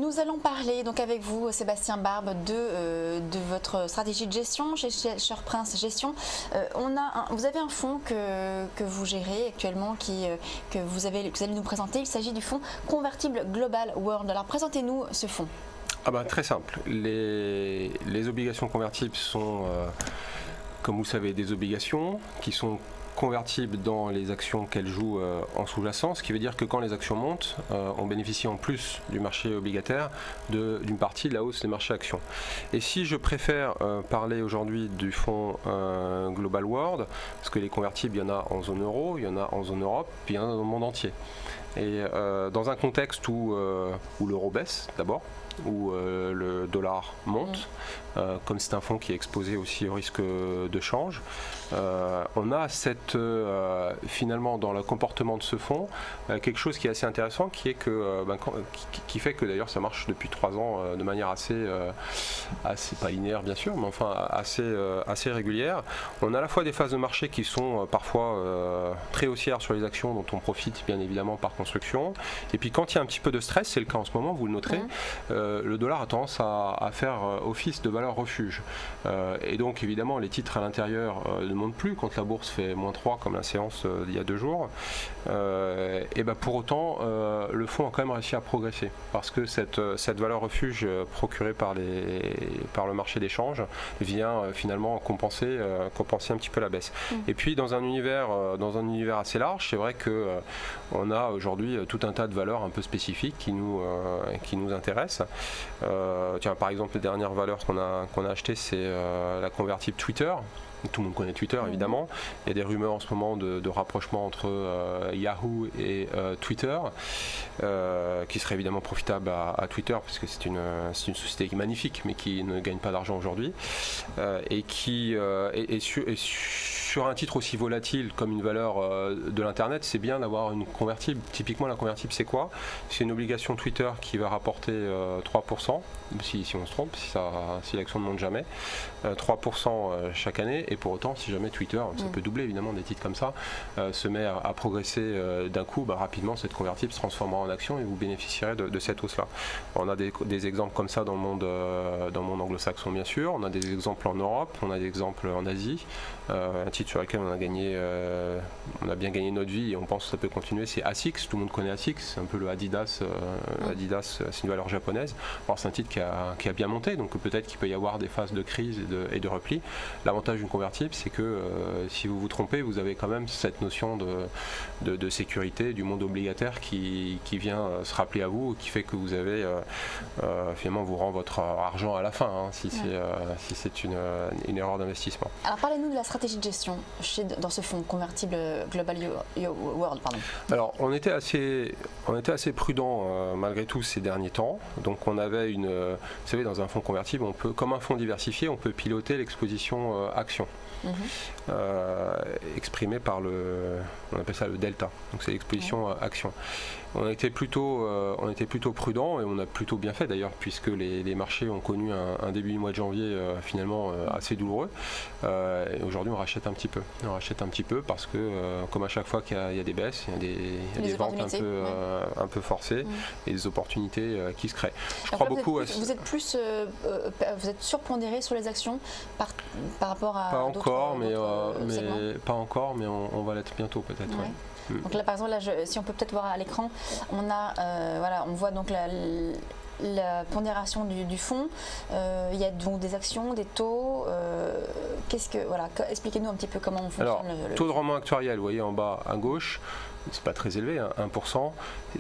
Nous allons parler donc avec vous, Sébastien Barbe, de votre stratégie de gestion chez Cher Prince Gestion. Vous avez un fonds que vous gérez actuellement, que vous allez nous présenter. Il s'agit du fonds Convertible Global World. Alors présentez-nous ce fonds. Très simple. Les obligations convertibles sont, comme vous le savez, des obligations qui sont convertibles dans les actions qu'elles jouent en sous-jacent, ce qui veut dire que quand les actions montent, on bénéficie en plus du marché obligataire d'une partie de la hausse des marchés actions. Et si je préfère parler aujourd'hui du fonds Global World, parce que les convertibles, il y en a en zone euro, il y en a en zone Europe, puis il y en a dans le monde entier. Et dans un contexte où l'euro baisse d'abord, où le dollar monte, comme c'est un fonds qui est exposé aussi au risque de change, on a finalement dans le comportement de ce fonds quelque chose qui est assez intéressant, qui fait que d'ailleurs ça marche depuis 3 ans de manière assez pas linéaire bien sûr, mais enfin assez régulière. On a à la fois des phases de marché qui sont parfois très haussières sur les actions dont on profite bien évidemment par construction, et puis quand il y a un petit peu de stress, c'est le cas en ce moment, vous le noterez, le dollar a tendance à faire office de valeur refuge, et donc évidemment les titres à l'intérieur ne montent plus quand la bourse fait -3 comme la séance d'il y a 2 jours, et pour autant le fonds a quand même réussi à progresser parce que cette valeur refuge procurée par le marché d'échange vient finalement compenser un petit peu la baisse. Et puis dans un univers assez large, c'est vrai que on a aujourd'hui tout un tas de valeurs un peu spécifiques qui nous intéressent. Par exemple, les dernières valeurs qu'on a achetées, c'est la convertible Twitter. Tout le monde connaît Twitter évidemment. Il y a des rumeurs en ce moment de rapprochement entre Yahoo et Twitter, qui serait évidemment profitable à Twitter puisque c'est une société qui est magnifique mais qui ne gagne pas d'argent aujourd'hui, et qui est sur un titre aussi volatile comme une valeur de l'internet, c'est bien d'avoir une convertible. Typiquement la convertible c'est quoi? C'est une obligation Twitter qui va rapporter 3%, si on se trompe, si l'action ne monte jamais, 3% chaque année. Et pour autant, si jamais Twitter, ça peut doubler évidemment des titres comme ça, se met à progresser d'un coup, rapidement cette convertible se transformera en action et vous bénéficierez de cette hausse-là. On a des exemples comme ça dans le monde anglo-saxon bien sûr, on a des exemples en Europe, on a des exemples en Asie. Un titre sur lequel on a bien gagné notre vie et on pense que ça peut continuer, c'est ASICS. Tout le monde connaît ASICS, c'est un peu le Adidas. Adidas, c'est une valeur japonaise. Alors c'est un titre qui a bien monté, donc peut-être qu'il peut y avoir des phases de crise et de repli. L'avantage d'une convertible, c'est que si vous vous trompez, vous avez quand même cette notion de sécurité du monde obligataire qui vient se rappeler à vous, qui fait que vous avez finalement vous rend votre argent à la fin, si c'est une erreur d'investissement. Alors parlez-nous de la stratégie de gestion dans ce fonds convertible Global World. Alors on était assez prudent malgré tout ces derniers temps. Donc on avait vous savez, dans un fonds convertible, comme un fonds diversifié, on peut piloter l'exposition action. Exprimé par on appelle ça le delta, donc c'est l'exposition action. On était plutôt prudent et on a plutôt bien fait d'ailleurs, puisque les marchés ont connu un début du mois de janvier finalement assez douloureux, et aujourd'hui on rachète un petit peu parce que comme à chaque fois qu'il y a des baisses, il y a des ventes un peu forcées et des opportunités qui se créent. Vous êtes surpondéré sur les actions par rapport à pas encore, mais on va l'être bientôt peut-être. Ouais. Donc là par exemple, si on peut peut-être voir à l'écran, on voit donc la pondération du fonds. Il y a donc des actions, des taux. Expliquez-nous un petit peu comment on fonctionne. Alors, taux de rendement actuariel, vous voyez en bas à gauche, c'est pas très élevé, 1%.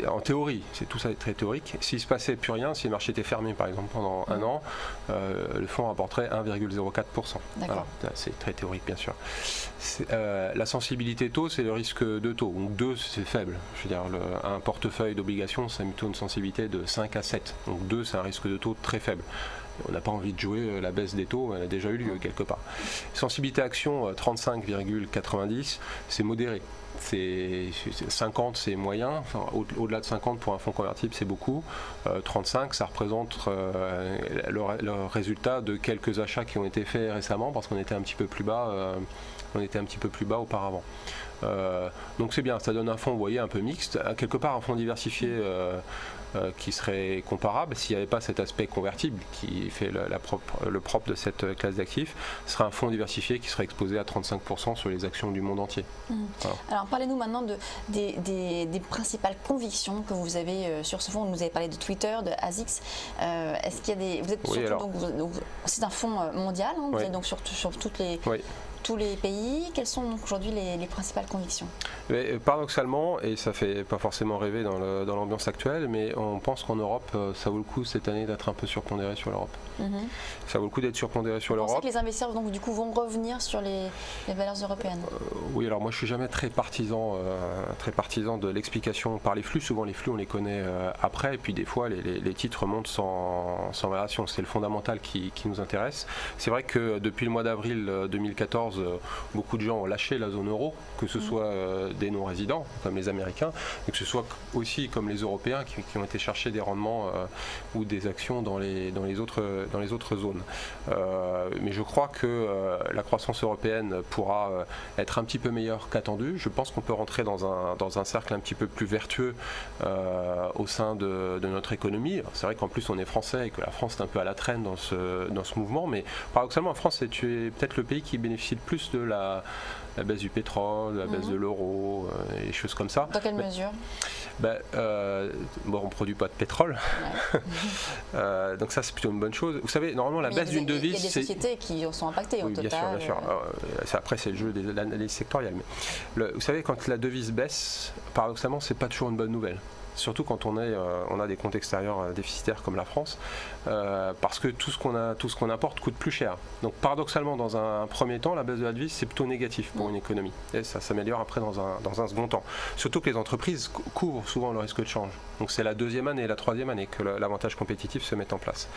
En théorie, c'est tout ça est très théorique. S'il se passait plus rien, si le marché était fermé par exemple pendant un an, le fonds rapporterait 1,04%. Voilà, c'est très théorique bien sûr. La sensibilité taux, c'est le risque de taux. Donc 2, c'est faible. Je veux dire, un portefeuille d'obligations, ça a plutôt une sensibilité de 5 à 7. Donc 2, c'est un risque de taux très faible. On n'a pas envie de jouer la baisse des taux, elle a déjà eu lieu quelque part. Sensibilité action 35,90, c'est modéré. 50 c'est moyen, enfin, au-delà de 50 pour un fonds convertible c'est beaucoup, 35 ça représente le résultat de quelques achats qui ont été faits récemment parce qu'on était un petit peu plus bas auparavant. Donc c'est bien, ça donne un fonds, vous voyez, un peu mixte, quelque part un fonds diversifié qui serait comparable s'il n'y avait pas cet aspect convertible qui fait le propre de cette classe d'actifs. Ce serait un fonds diversifié qui serait exposé à 35% sur les actions du monde entier. Voilà. Alors parlez-nous maintenant des principales convictions que vous avez sur ce fonds. Vous nous avez parlé de Twitter, de ASICS. Est-ce qu'il y a des... Vous êtes oui, surtout, donc, c'est un fonds mondial, hein, vous êtes donc sur toutes les... Oui. Tous les pays, quelles sont donc aujourd'hui les principales convictions? Mais, paradoxalement, et ça fait pas forcément rêver dans l'ambiance actuelle, mais on pense qu'en Europe, ça vaut le coup cette année d'être un peu surpondéré sur l'Europe. Ça vaut le coup d'être surpondéré sur l'Europe. Vous pensez que les investisseurs donc, du coup, vont revenir sur les valeurs européennes? Oui, alors moi je suis jamais très partisan de l'explication par les flux. Souvent les flux on les connaît après, et puis des fois les titres montent sans variation. C'est le fondamental qui nous intéresse. C'est vrai que depuis le mois d'avril 2014, beaucoup de gens ont lâché la zone euro, que ce soit des non-résidents comme les Américains, et que ce soit aussi comme les Européens qui ont été chercher des rendements ou des actions dans les autres zones. Mais je crois que la croissance européenne pourra être un petit peu meilleure qu'attendu. Je pense qu'on peut rentrer dans un cercle un petit peu plus vertueux au sein de notre économie. C'est vrai qu'en plus on est français et que la France est un peu à la traîne dans ce mouvement, mais paradoxalement la France est peut-être le pays qui bénéficie le plus de la baisse du pétrole, la baisse de l'euro, et des choses comme ça. Dans quelle mesure? On ne produit pas de pétrole, donc ça c'est plutôt une bonne chose. Vous savez, normalement la baisse d'une devise... Il y a des sociétés qui sont impactées au total. Bien sûr. Après c'est le jeu de l'analyse sectorielle. Mais vous savez, quand la devise baisse, paradoxalement c'est pas toujours une bonne nouvelle. Surtout quand on a des comptes extérieurs déficitaires comme la France, parce que tout ce qu'on importe coûte plus cher. Donc paradoxalement, dans un premier temps, la baisse de la devise c'est plutôt négatif pour une économie, et ça s'améliore après dans un second temps. Surtout que les entreprises couvrent souvent le risque de change. Donc c'est la deuxième année et la troisième année que l'avantage compétitif se met en place.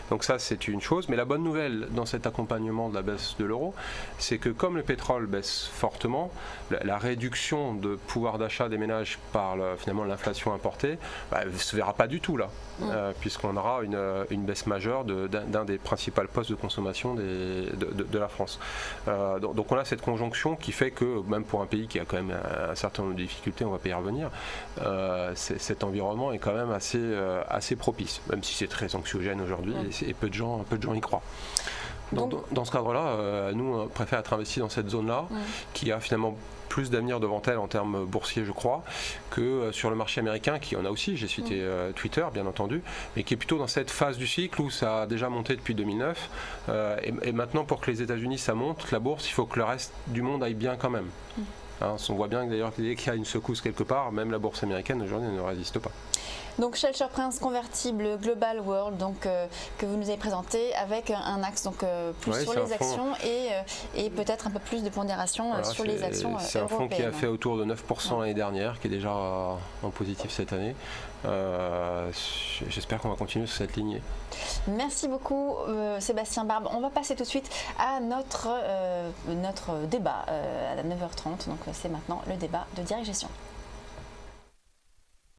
Donc ça c'est une chose, mais la bonne nouvelle dans cet accompagnement de la baisse de l'euro, c'est que comme le pétrole baisse fortement, la réduction de pouvoir d'achat des ménages par finalement l'inflation importée ne se verra pas du tout là, puisqu'on aura une baisse majeure d'un des principaux postes de consommation de la France. Donc on a cette conjonction qui fait que même pour un pays qui a quand même un certain nombre de difficultés, on va pas y revenir, cet environnement est quand même assez propice, même si c'est très anxiogène aujourd'hui et peu de gens y croient. Dans ce cadre-là, nous on préfère être investis dans cette zone-là, qui a finalement plus d'avenir devant elle en termes boursiers, je crois, que sur le marché américain, qui en a aussi, j'ai cité Twitter, bien entendu, mais qui est plutôt dans cette phase du cycle où ça a déjà monté depuis 2009. Et maintenant, pour que les États-Unis, ça monte, la bourse, il faut que le reste du monde aille bien quand même. On voit bien que d'ailleurs, dès qu'il y a une secousse quelque part, même la bourse américaine aujourd'hui ne résiste pas. Donc Shelter Prince convertible Global World, donc que vous nous avez présenté avec un axe donc plus sur les actions et peut-être un peu plus de pondération sur les actions européennes. C'est un fonds qui a fait autour de 9% l'année dernière, qui est déjà en positif cette année. J'espère qu'on va continuer sur cette lignée. Merci beaucoup Sébastien Barbe. On va passer tout de suite à notre débat à 9h30. Donc c'est maintenant le débat de Direct Gestion.